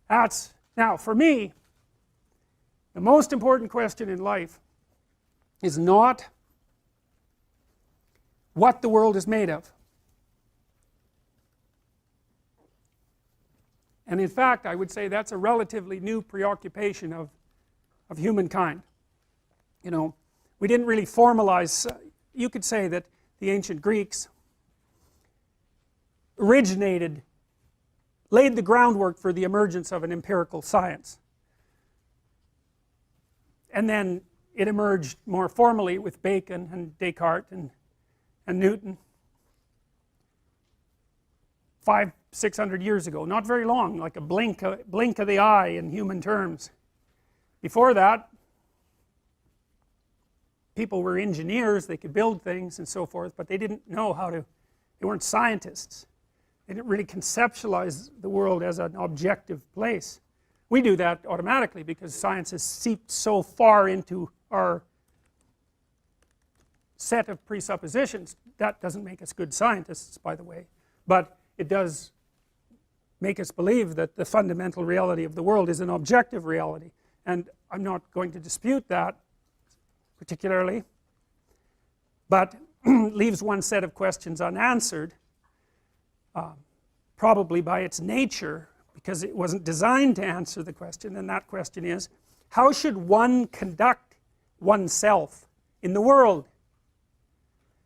Now for me, the most important question in life is not what the world is made of. And in fact, I would say that's a relatively new preoccupation of humankind. You know, we didn't really formalize, you could say that the ancient Greeks laid the groundwork for the emergence of an empirical science. And then it emerged more formally with Bacon and Descartes and Newton 500-600 years ago. Not very long, like a blink of the eye in human terms. Before that, people were engineers, they could build things and so forth, but they didn't know how to, they weren't scientists. They didn't really conceptualize the world as an objective place. We do that automatically because science has seeped so far into our set of presuppositions. That doesn't make us good scientists, by the way, but it does make us believe that the fundamental reality of the world is an objective reality, and I'm not going to dispute that particularly, but leaves one set of questions unanswered, probably by its nature, because it wasn't designed to answer the question, and that question is, how should one conduct oneself in the world?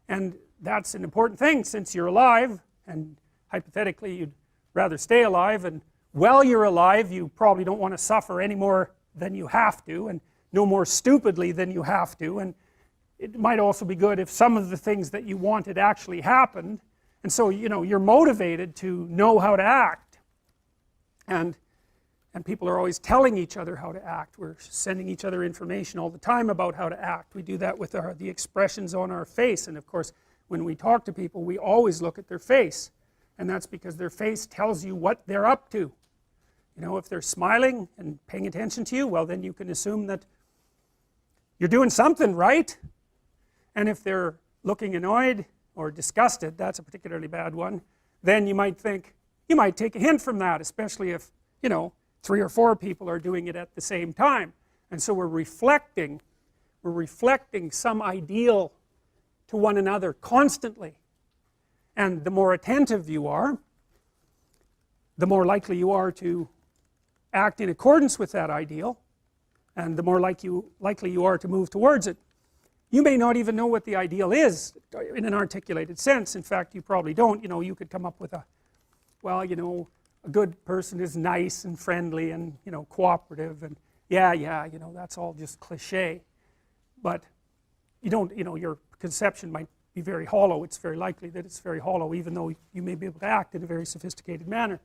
And that's an important thing, since you're alive, and hypothetically you'd rather stay alive, and while you're alive you probably don't want to suffer any more than you have to, and no more stupidly than you have to, and it might also be good if some of the things that you wanted actually happened, and so you know, you're motivated to know how to act, and people are always telling each other how to act. We're sending each other information all the time about how to act. We do that with the expressions on our face, and of course when we talk to people we always look at their face, and that's because their face tells you what they're up to. You know, if they're smiling and paying attention to you, well then you can assume that you're doing something right, and if they're looking annoyed or disgusted, that's a particularly bad one, then you might think, you might take a hint from that, especially if, you know, 3 or 4 people are doing it at the same time, and so we're reflecting some ideal to one another constantly, and the more attentive you are, the more likely you are to act in accordance with that ideal, and the more likely you are to move towards it. You may not even know what the ideal is in an articulated sense. In fact, you probably don't. You know, you could come up with well, you know, a good person is nice and friendly and, you know, cooperative, and yeah, you know, that's all just cliche. But you don't, you know, your conception might be very hollow. It's very likely that it's very hollow, even though you may be able to act in a very sophisticated manner.